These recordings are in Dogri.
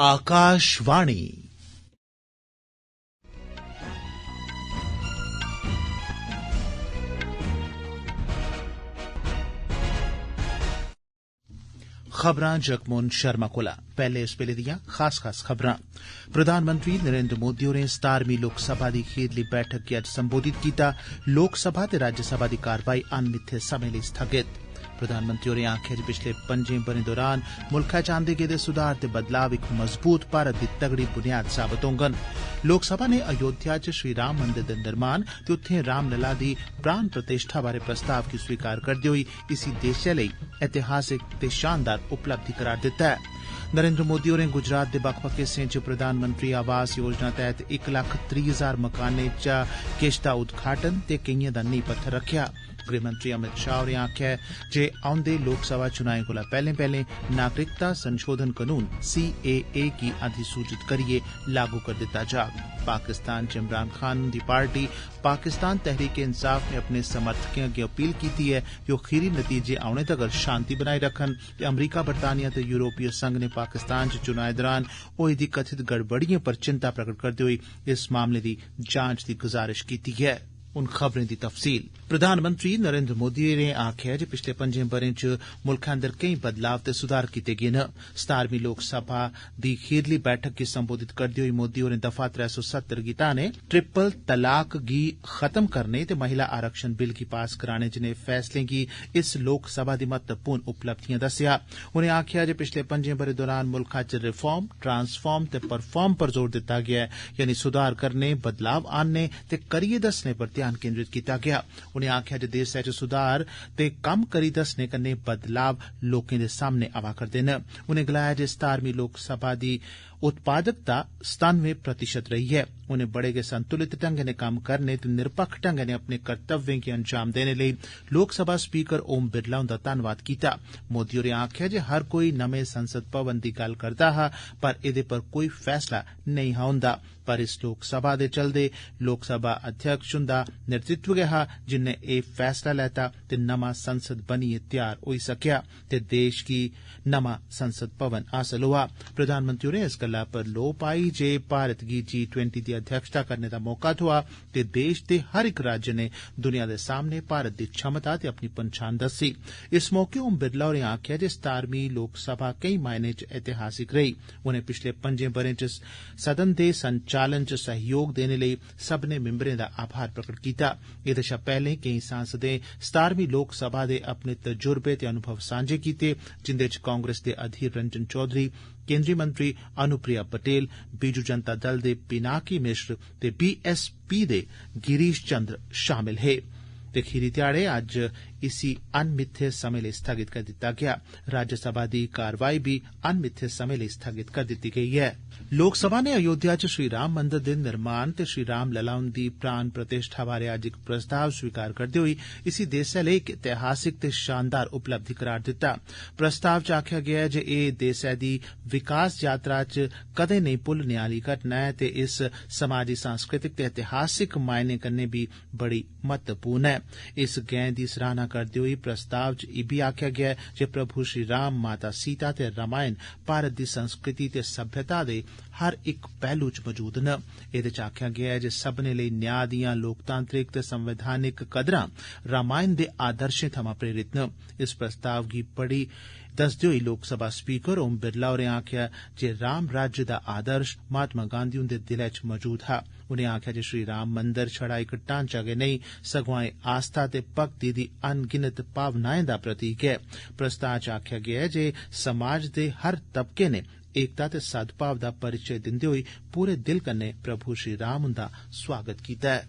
आकाशवाणी। खबरां जगमोहन शर्मा कोला। पैहले इस वेले दियां खास खबरां। प्रधानमंत्री नरेंद्र मोदी होरें 17वीं लोकसभा दी खीरली बैठक गी अज्ज संबोधित कीता। लोकसभा ते राज्यसभा दी कारवाई अनमित्थे समें लेई स्थगित। प्रधानमंत्री होरें आखेआ जे पिछले 5 ब'रें दौरान मुल्खै च आंदे गेदे सुधार ते बदलाव इक मजबूत भारत दी तगड़ी बुनियाद साबत होंगन। लोकसभा ने अयोध्या च श्री राम मंदिर दे निर्माण ते उत्थें रामलला दी प्राण प्रतिष्ठा बारे प्रस्ताव गी स्वीकार करदे होई इसी देशै लेई ऐतिहासिक ते शानदार उपलब्धि करार दित्ता ऐ। नरेंद्र मोदी होरें गुजरात दे बक्ख-बक्ख हिस्सें च प्रधानमंत्री आवास योजना तैहत 1,30,000 मकानें चा किश दा उद्घाटन ते केइएं दा नींह पत्थर रखेआ। गृहमंत्री अमित शाह होरें आखेआ जे औंदे लोकसभा चुनाएं कोला पैहले नागरिकता संशोधन कानून CAA गी अधिसूचित करियै लागू करी दित्ता जाग। पाकिस्तान च इमरान खान दी पार्टी पाकिस्तान तहरीक-ए-इंसाफ ने अपने समर्थकें अग्गे अपील कीती ऐ जे ओह खीरी नतीजे औने तगर शांति बनाई रखन ते अमरीका, बरतानिया ते यूरोपीय संघ ने पाकिस्तान च चुनाएं दौरान होई दी कथित गड़बड़िएं पर चिंता प्रगट करदे होई इस मामले दी जांच दी गुजारिश कीती ऐ। उन खबरें दी तफसील। प्रधानमंत्री नरेंद्र मोदी होरें आखेआ जे पिछले 5 ब'रें च मुल्खै अंदर केई बदलाव ते सुधार कीते गे न। 17वीं लोकसभा दी खीरली बैठक गी संबोधित करदे होई मोदी होरें दफा 370 गी हटाने, ट्रिपल तलाक गी खत्म करने ते महिला आरक्षण बिल गी पास कराने जनेह् फैसलें गी इस लोकसभा दी महत्वपूर्ण उपलब्धियां दस्सेआ। उनें आखेआ जे पिछले 5 ब'रें दौरान मुल्खै च रिफार्म, ट्रांसफार्म ते परफार्म पर जोर दित्ता गेआ ऐ, यानी सुधार करने, बदलाव आनने ते करियै दस्सने पर ध्यान केंद्रित कीता गेआ। उनें आखेआ जे देसै च सुधार ते कम्म करी दस्सने कन्नै बदलाव लोकें दे सामने आवा करदे न। उनें गलाया जे 17वीं लोकसभा दी उत्पादकता 97% रही ऐ। उनें बड़े गै संतुलित ढंगै नै कम्म करने ते निरपक्ख ढंगै नै अपने कर्तव्यें गी अंजाम देने लेई लोकसभा स्पीकर ओम बिरला हुंदा धन्नवाद कीता। मोदी होरें आखेआ जे हर कोई नमें संसद भवन दी गल्ल करदा हा, पर एदे पर कोई फैसला नेईं हा हुंदा। पर इस लोकसभा दे चलदे लोकसभा अध्यक्ष हुंदा नेतृत्व गै हा जिन्नै एह फैसला लैता ते नमां संसद बनियै तैयार होई सकेआ ते देश गी नमां संसद भवन हासल होआ। प्रधानमंत्री होरें इस गल्ला पर लोऽ पाई जे भारत गी G20 दी अध्यक्षता करने दा मौका थ्होआ ते देश दे हर इक राज्य ने दुनिया दे सामने भारत दी क्षमता ते अपनी पंछान दस्सी। इस मौके ओम बिरला होरें आखेआ जे 17वीं लोकसभा केई मायने च ऐतिहासिक रेही। उनें पिछले 5 ब'रें च सदन दे संचालन च सहयोग देने लेई सब्भनें मिंबरें दा आभार प्रकट कीता। एह्दे शा पैह्ले केईं सांसदें 17वीं लोकसभा दे अपने तजुर्बे ते अनुभव सांझे कीते, जिंदे च कांग्रेस दे अधीर रंजन चौधरी, केंद्रीय मंत्री अनुप्रिया पटेल, बीजू जनता दल दे पिनाकी मिश्र ते BSP दे गिरीश चंद्र शामिल हे। ते खीरी ध्याड़े अज्ज इसी अनमित्थे समें लेई स्थगित करी दित्ता गेआ। राज्यसभा दी कारवाई बी अनमित्थे समें लेई स्थगित करी दित्ती गेई ऐ। लोकसभा ने अयोध्या च श्री राम मंदिर दे निर्माण ते श्री राम लला हुंदी प्राण प्रतिष्ठा बारे अज्ज इक प्रस्ताव स्वीकार करदे होई इसी देसै लेई इक ऐतिहासिक ते शानदार उपलब्धि करार दित्ता। प्रस्ताव च आखेआ गेआ ऐ जे एह् देसै दी विकास यात्रा च कदें नेईं भुल्लने आह्ली घटना ऐ ते इस समाजी, सांस्कृतिक ते ऐतिहासिक मायने कन्नै बी बड़ी महत्वपूर्ण ऐ। इस गैं दी सराहना करदे होई प्रस्ताव च इब्बी आखेआ गेआ ऐ जे प्रभु श्री राम, माता सीता ते रामायण भारत दी संस्कृति ते सभ्यता दे हर इक पहलू च मजूद न। एह्दे च आखेआ गेआ ऐ जे सब्भनें लेई न्याय दियां लोकतांत्रिक ते संवैधानिक कदरां रामायण दे आदर्शें थमां प्रेरित न। इस प्रस्ताव गी पढ़ी दसदे होई लोकसभा स्पीकर ओम बिरला होरें आखेआ जे राम राज्य दा आदर्श महात्मा गांधी हुंदे दिलै च मजूद हा। उनें आखेआ जे श्री राम मंदिर छड़ा इक ढांचा गै नेईं, सगुआं एह् आस्था ते भक्ति दी अनगिनत भावनाएं दा प्रतीक ऐ। प्रस्ताव च आखेआ गेआ ऐ जे समाज दे हर तबके ने एकता ते सद्भाव दा परिचय दिंदे होई पूरे दिल कन्नै प्रभु श्री राम हुंदा स्वागत कीता ऐ।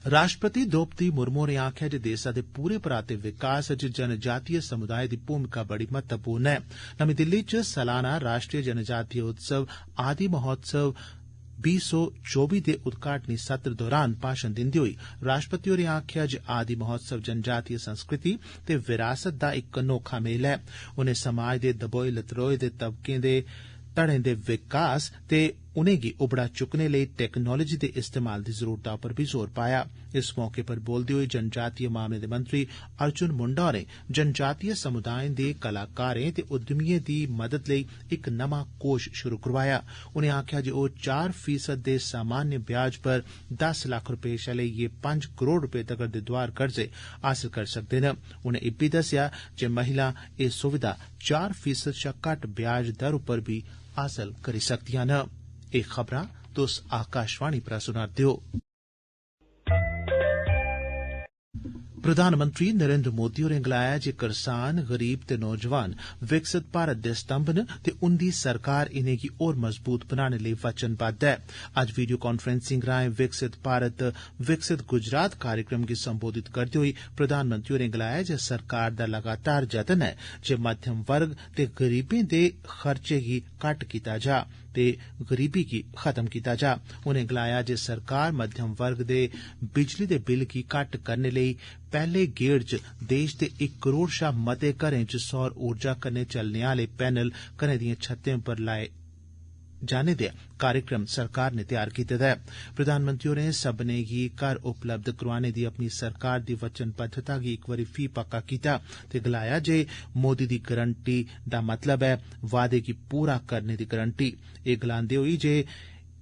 राष्ट्रपति द्रौपदी मुर्मू होरें आखेआ जे देसै दे पूरे पराते विकास च जनजातीय समुदाय दी भूमिका बड़ी महत्वपूर्ण ऐ। नमीं दिल्ली च सालाना राष्ट्रीय जनजातीय उत्सव आदि महोत्सव 2024 दे उद्घाटनी सत्र दौरान भाषण दिंदे होई राष्ट्रपति होरें आखेआ जे आदि महोत्सव जनजातीय संस्कृति ते विरासत दा इक अनोखा मेल ऐ। उनें समाज दे दबोए लतरोए दे तबकें दे धड़ें दे विकास ते उनेंगी उबड़ा चुकने लेई टेक्नोलोजी दे इस्तेमाल दी जरूरता पर भी जोर पाया। इस मौके पर बोलदे होई जनजातीय मामले दे मंत्री अर्जुन मुंडा होरें जनजातीय समुदायें दे कलाकारें ते उद्यमिएं दी मदद लेई इक नमां कोष शुरू करवाया। उनें आखेआ जे ओह 4% दे सामान्य ब्याज पर 10 लाख रपे शा लेइयै 5 करोड़ रपे तगर दे दोआर कर्जे हासल करी सकदे न। उनें इब्बी दस्सेआ जे महिलां एह सुविधा 4% शा घट्ट ब्याज दर उप्पर बी हासल करी सकदियां न। एह खबरां तुस आकाशवाणी परा सुना'रदे ओ। प्रधानमंत्री नरेंद्र मोदी होरें गलाया जे करसान, गरीब ते नौजवान विकसित भारत दे स्तंभ न ते उंदी सरकार इनेंगी होर मजबूत बनाने लेई वचनबद्ध ऐ। अज्ज वीडियो कांफ्रेंसिंग राएं विकसित भारत विकसित गुजरात कार्यक्रम गी संबोधित करदे होई प्रधानमंत्री होरें गलाया जे सरकार दा लगातार जतन ऐ जे मध्यम वर्ग ते गरीबें दे खर्चे गी घट्ट कीता जा ते गरीबी गी खत्म कीता जा। उनें गलाया जे सरकार मध्यम वर्ग दे बिजली दे बिल गी घट्ट करने लेई पैहले गेड़ च देश दे 1 करोड़ शा मते घरें च सौर ऊर्जा कन्नै चलने आले पैनल घरें दिएं छत्तें पर लाए जाने दे कार्यक्रम सरकार ने तैयार कीते दा ऐ। प्रधानमंत्री होरें सब्बनें गी घर उपलब्ध करोआने दी अपनी सरकार दी वचनबद्धता गी इक बारी फ्ही पक्का कीता ते गलाया जे मोदी दी गारंटी दा मतलब ऐ वादे गी पूरा करने दी गारंटी। एह गलांदे होई जे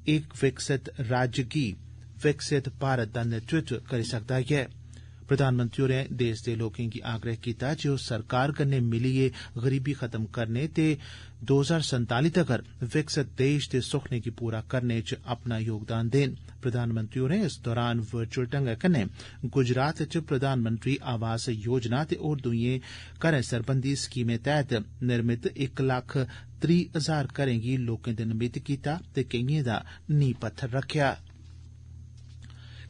एक विकसित राज्य गी विकसित भारत दा नेतृत्व करी सकदा ऐ। प्रधानमंत्री होरें देश दे लोकें गी आग्रह कीता जे ओह सरकार कन्नै मिलियै गरीबी खत्म करने ते 2047 तगर विकसित देश दे सुखने गी पूरा करने च अपना योगदान देन। प्रधानमंत्री होरें इस दौरान वर्चुअल ढंगै कन्नै गुजरात च प्रधानमंत्री आवास योजना ते होर दुइएं घरें सरबंधी स्कीमें तैहत निर्मित 1,30,000 घरें गी लोकें दे नमित कीता ते केइएं दा नींह पत्थर रखेआ।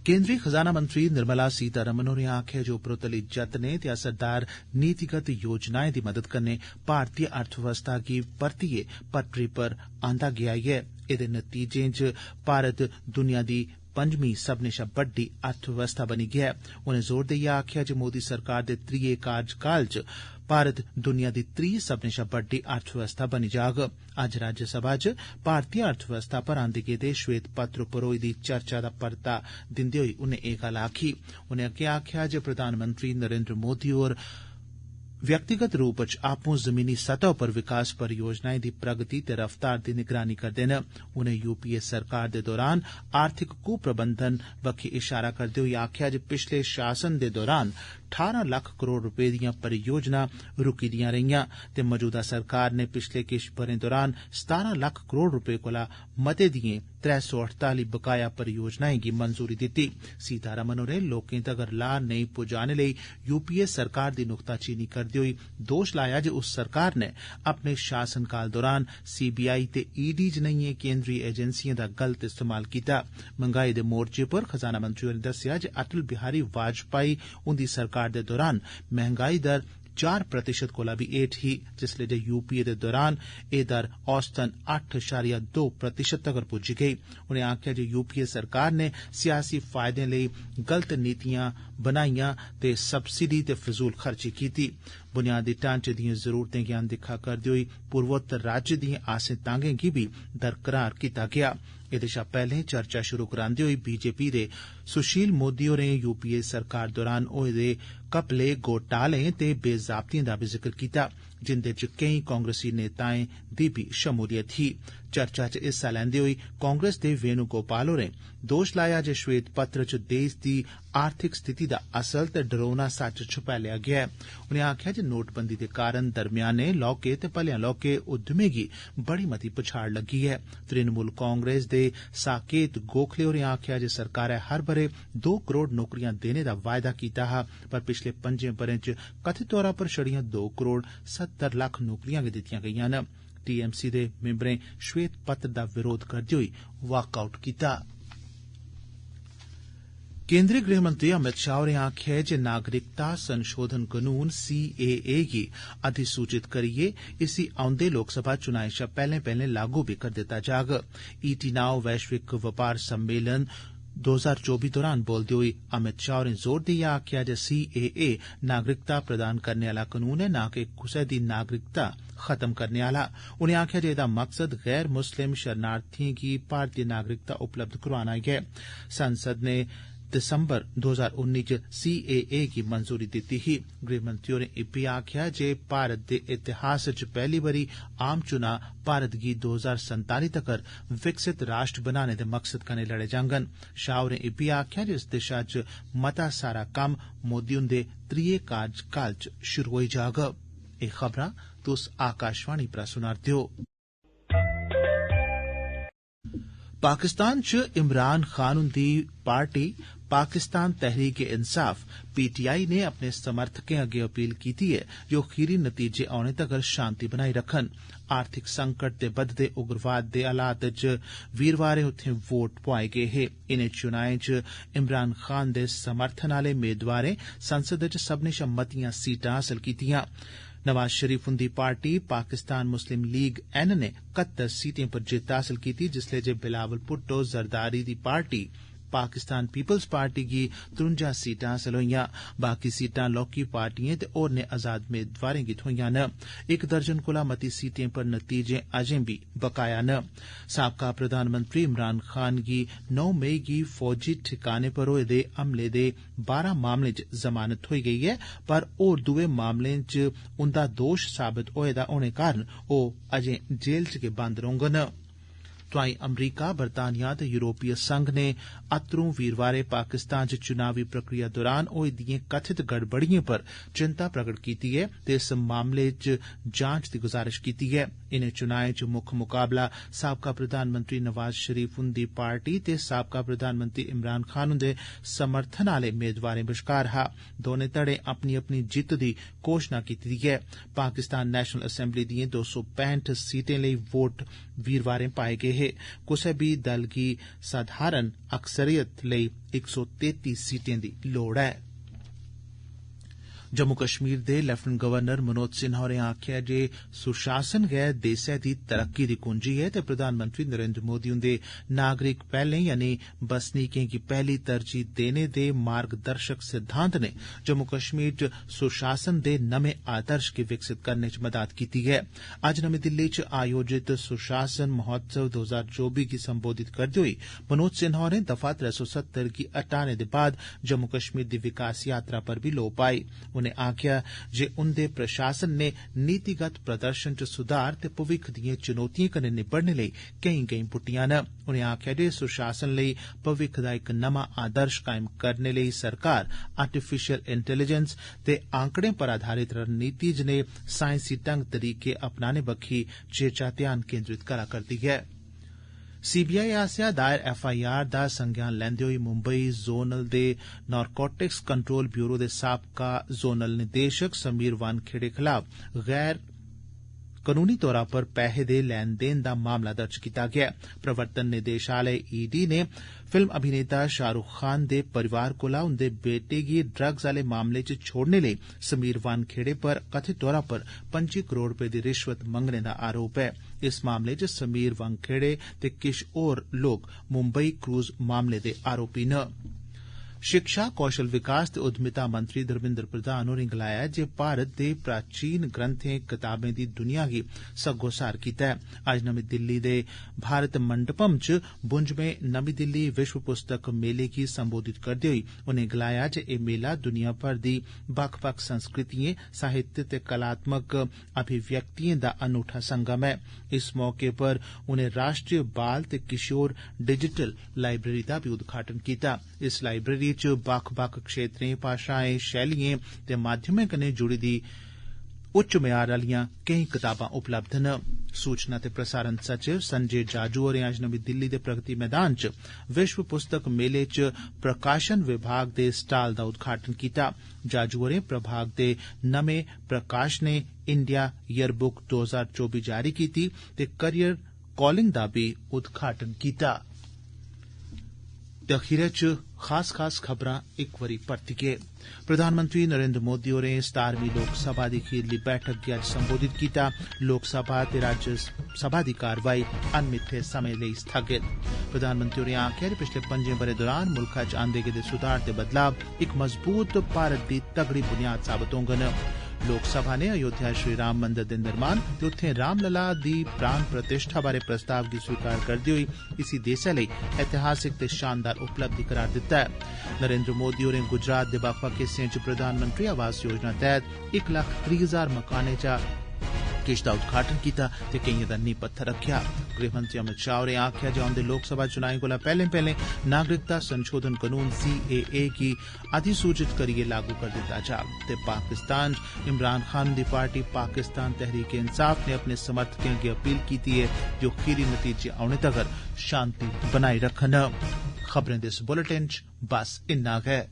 केंद्रीय खजाना मंत्री निर्मला सीतारमण होरें आखेआ जे उपरोतली जतनें ते असरदार नीतिगत योजनाएं दी मदद कन्नै भारतीय अर्थव्यवस्था गी परतियै पटरी पर आंदा गेआ ऐ। एदे नतीजें च भारत दुनिया दी 5वीं सब्बनें शा बड्डी अर्थव्यवस्था बनी गेआ ऐ। उनें जोर देइयै आखेआ जे मोदी सरकार दे त्रीये कार्यकाल च भारत दुनिया दी 3 सब्बनें शा बड्डी अर्थव्यवस्था बनी जाग। अज्ज राज्यसभा च भारतीय अर्थव्यवस्था पर आंदे गेदे श्वेत पत्र उप्पर होई दी चर्चा दा परता दिंदे होई उनें एह गल्ल आखी। उनें अग्गें आखेआ जे प्रधानमंत्री नरेंद्र मोदी होर व्यक्तिगत रूप च आपूं जमीनी सतह पर विकास परियोजनाएं दी प्रगति ते रफ्तार दी निगरानी करदे न। उनें यूपीए सरकार दे दौरान आर्थिक कुप्रबंधन बक्खी इशारा करदे होई आखेआ जे पिछले शासन दे दौरान 18 लाख करोड़ रपे दियां परियोजना रुकी दियां रेईयां ते मौजूदा सरकार ने पिछले किश ब'रें दौरान 17 लाख करोड़ रपे कोला मते दिएं 348 बकाया परियोजनाएं गी मंजूरी दित्ती। सीतारमण होरें लोकें तगर लाह नेईं पुजाने लेई यूपीए सरकार दी नुक्ताचीनी करदे होई दोश लाया जे उस सरकार ने अपने शासनकाल दौरान सीबीआई ते ईडी जनेहियें केंद्रीय एजेंसिएं दा गलत इस्तेमाल कीता। महंगाई दे मोर्चे पर खजाना मंत्री होरें दस्सेआ जे अटल बिहारी वाजपेयी उंदी सरकार दे दौरान महंगाई दर 4% कोला बी हेठ ही, जिसलै जे यूपीए दे दौरान एह दर औसतन 8.2% तगर पुज्जी गेई। उनें आखेआ जे यूपीए सरकार ने सियासी फायदें लेई गलत नीतियां बनाईयां ते सब्सिडी ते फजूल खर्ची कीती। बुनियादी ढांचे दिएं जरूरतें गी अनदिक्खा करदे होई पूर्वोत्तर राज्य दिएं आसें तांगें गी बी दरकरार कीता गेआ। एदे शा पैहले चर्चा शुरू करांदे होई बीजेपी दे सुशील मोदी होरें यूपीए सरकार दौरान होए दे घपले, घोटालें ते बेजाब्तिएं दा बी जिक्र कीता, जिंदे च केई कांग्रेसी नेताएं दी बी शमूलियत ही। चर्चा च हिस्सा लैंदे होई कांग्रेस दे वेणुगोपाल होरें दोश लाया जे श्वेत पत्र च देश दी आर्थिक स्थिति दा असल ते डरौना सच छुपालेआ गेआ ऐ। उनें आखेआ जे नोटबंदी दे कारण दरम्याने, लौह्के ते भलेआं लौह्के उद्यमें गी बड़ी मती पछाड़ लग्गी ऐ। तृणमूल कांग्रेस दे साकेत गोखले होरें आखेआ जे सरकारै हर ब'रे 2 करोड़ नौकरियां देने दा वायदा कीता हा, पर पिछले 5 ब'रें च कथित तौरा पर छड़ियां 2 करोड़ 70 लक्ख नौकरियां गै दित्तियां गेईयां न। टीएमसी दे मिंबरें श्वेत पत्र दा विरोध करदे होई वाकआउट कीता। केंद्रीय गृहमंत्री अमित शाह होरें आखेआ जे नागरिकता संशोधन कानून सीएए गी अधिसूचित करियै इसी औंदे लोकसभा चुनाएं शा पैहले लागू बी करी दित्ता जाग। ईटी नाउ वैश्विक बपार सम्मेलन 2024 दौरान बोलदे होई अमित शाह होरें जोर देइयै आखेआ जे CAA नागरिकता प्रदान करने आला कनून ऐ, ना कि कुसै दी नागरिकता खत्म करने आला। उनें आखेआ जे एह्दा मकसद गैर मुस्लिम शरणार्थिएं गी भारतीय नागरिकता उपलब्ध करोआना ऐ। संसद ने दिसंबर 2019 च CAA गी मंजूरी दित्ती ही। गृहमंत्री होरें इब्बी आखेआ जे भारत दे इतिहास च पैहली बारी आम चुनां भारत गी 2047 तगर विकसित राष्ट्र बनाने दे मकसद कन्नै लड़े जांगन। शाह होरें इब्बी आखेआ जे इस दिशा च मता सारा कम्म मोदी हुंदे त्रिये कार्यकाल च शुरू होई जाग। एह् खबरां तुस आकाशवाणी परा सुना'रदे ओ। पाकिस्तान च इमरान खान हुंदी पार्टी पाकिस्तान तहरीक इंसाफ PTI ने अपने समर्थकें अग्गे अपील कीती ऐ जे ओह खीरी नतीजे औने तगर शांति बनाई रखन। आर्थिक संकट ते बधदे उग्रवाद दे हालात च वीरवारें उत्थें वोट पोआए गे हे। इनें चुनाएं च इमरान खान दे समर्थन आले मेदवारें संसद च सब्भनें शा मतियां सीटां हासल कीतियां। नवाज शरीफ हुंदी पार्टी पाकिस्तान मुस्लिम लीग N ने 71 सीटें पर जित्त हासल कीती, जिसलै जे बिलावल भुट्टो जरदारी दी पार्टी पाकिस्तान पीपल्स पार्टी गी 53 सीटां हासल होईयां। बाकी सीटां लौह्की पार्टिएं ते होरनें आजाद मेदवारें गी थ्होईयां न। 1 दर्जन कोला मती सीटें पर नतीजे अजें बी बकाया न। साबका प्रधानमंत्री इमरान खान गी 9 मई गी फौजी ठिकाने पर होए दे हमले दे 12 मामलें च जमानत थ्होई गेई ऐ, पर होर दुए मामलें च उंदा दोश साबत होए दा होने कारण ओह अजें जेल च गै बंद रौह्ङन। तोआईं अमरीका, बरतानिया ते यूरोपीय संघ ने अत्तरूं वीरवारें पाकिस्तान च चुनावी प्रक्रिया दौरान होई दिएं कथित गड़बड़िएं पर चिंता प्रगट कीती ऐ ते इस मामले च जांच दी गुजारिश कीती ऐ। इनें चुनाएं च मुक्ख मुकाबला साबका प्रधानमंत्री नवाज शरीफ हुंदी पार्टी ते साबका प्रधानमंत्री इमरान खान हुंदे समर्थन आले मेदवारें बश्कार हा। दौनें धड़ें अपनी अपनी जित्त दी घोषणा कीती दी ऐ। पाकिस्तान नेशनल असैम्बली दिएं 265 सीटें लेई वोट वीरवारें पाए गे हे। कुसै बी दल गी साधारण अक्सरियत लेई 133 सीटें दी लोड़ ऐ। जम्मू कश्मीर दे लेफ्टिनेंट गवर्नर मनोज सिन्हा होरें आखेआ जे सुशासन गै देसै दी तरक्की दी कुंजी ऐ ते प्रधानमंत्री नरेंद्र मोदी हुंदे नागरिक पैहलें यानी बसनीकें गी पैहली तरजीह देने दे मार्गदर्शक सिद्धांत ने जम्मू कश्मीर च सुशासन दे नमें आदर्श गी विकसित करने च मदद कीती ऐ। अज्ज नमीं दिल्ली च आयोजित सुशासन महोत्सव 2024 गी संबोधित करदे होई मनोज सिन्हा होरें दफा 370 गी हटाने दे बाद जम्मू कश्मीर दी विकास यात्रा पर बी लोऽ पाई। उनें आखेआ जे उंदे प्रशासन ने नीतिगत प्रदर्शन च सुधार ते भविक्ख दिएं चुनौतिएं कन्नै निबड़ने लेई केई गैंई पुट्टियां न। उनें आखेआ जे सुशासन लेई भविक्ख दा इक नमां आदर्श कायम करने लेई सरकार आर्टिफिशियल इंटेलीजेंस ते आंकड़ें पर आधारित रणनीति जनेह् साइंसी ढंग तरीके अपनाने बक्खी चेचा ध्यान केंद्रित करा करदी ऐ। CBI आसेआ दायर FIR दा संज्ञान लैंदे होई मुंबई जोनल दे नारकोटिक्स कंट्रोल ब्यूरो दे साबका जोनल निदेशक समीर वानखेड़े खलाफ गैर कनूनी तौरा पर पैहे दे लैन देन दा मामला दर्ज कीता गेआ। प्रवर्तन निदेशालय ED ने फिल्म अभिनेता शाहरुख खान दे परिवार कोला उंदे बेटे गी ड्रग्स आले मामले च छोड़ने लेई समीर वानखेड़े पर कथित तौरा पर 25 करोड़ रपे दी रिश्वत मंगने दा आरोप ऐ। इस मामले च समीर वानखेड़े ते किश होर लोक मुंबई क्रूज मामले दे आरोपी न। शिक्षा, कौशल विकास ते उद्यमिता मंत्री धर्मेन्द्र प्रधान होरें गलाया जे भारत दे प्राचीन ग्रंथें कताबें दी दुनिया गी सग्गोसार कीता ऐ। अज्ज नमीं दिल्ली दे भारत मंडपम च 52वें नमीं दिल्ली विश्व पुस्तक मेले गी संबोधित करदे होई उनें गलाया जे एह् मेला दुनिया भर दी बक्ख-बक्ख संस्कृतिएं, साहित्य ते कलात्मक अभिव्यक्तिएं दा अनूठा संगम ऐ। इस मौके पर उनें राष्ट्रीय बाल ते किशोर डिजिटल लाइब्रेरी दा बी उद्घाटन कीता। इस लाइब्रेरी च बक्ख-बक्ख क्षेत्रें, भाषाएं, शैलिएं ते माध्यमें कन्नै जुड़ी दी उच्च म्यार आलियां केई कताबां उपलब्ध न। सूचना ते प्रसारण सचिव संजय जाजू होरें अज्ज नमीं दिल्ली दे प्रगति मैदान च विश्व पुस्तक मेले च प्रकाशन विभाग दे स्टाल दा उद्घाटन कीता। जाजू होरें प्रभाग दे नमें प्रकाशनें इंडिया ईयरबुक 2024 जारी कीती ते करियर कॉलिंग दा बी उद्घाटन कीता। ते अखीरै च खास खबरां इक बारी परतियै। प्रधानमंत्री नरेंद्र मोदी होरें 17वीं लोकसभा दी खीरली बैठक गी अज्ज संबोधित कीता। लोकसभा ते राज्यसभा दी कारवाई अनमित्थे समें लेई स्थगित। प्रधानमंत्री होरें आखेआ जे पिछले 5 ब'रें दौरान मुल्खै च आंदे गेदे सुधार ते बदलाव इक मजबूत भारत दी तगड़ी बुनियाद साबत होङन। लोकसभा ने अयोध्या श्री राम मंदिर दे निर्माण ते उत्थें रामलला दी प्राण प्रतिष्ठा बारे प्रस्ताव गी स्वीकार करदे होई इसी देसै लेई ऐतिहासिक ते शानदार उपलब्धि करार दित्ता ऐ। नरेंद्र मोदी होरें गुजरात दे बक्ख-बक्ख हिस्सें च प्रधानमंत्री आवास योजना तैह्त 1,30,000 मकानें चा किश दा उद्घाटन कीता ते केइएं दा नींह पत्थर रखेआ। गृहमंत्री अमित शाह होरें आखेआ जे औंदे लोकसभा चुनाएं कोला पैह्ले नागरिकता संशोधन कानून CAA गी अधिसूचित करियै लागू करी दित्ता जाग ते पाकिस्तान च इमरान खान दी पार्टी पाकिस्तान तहरीक-ए-इंसाफ ने अपने समर्थकें अग्गे अपील कीती ऐ जे ओह् खीरी नतीजे औने तगर शांति बनाई रक्खन। खबरें दे इस बुलेटिन च बस इन्ना गै।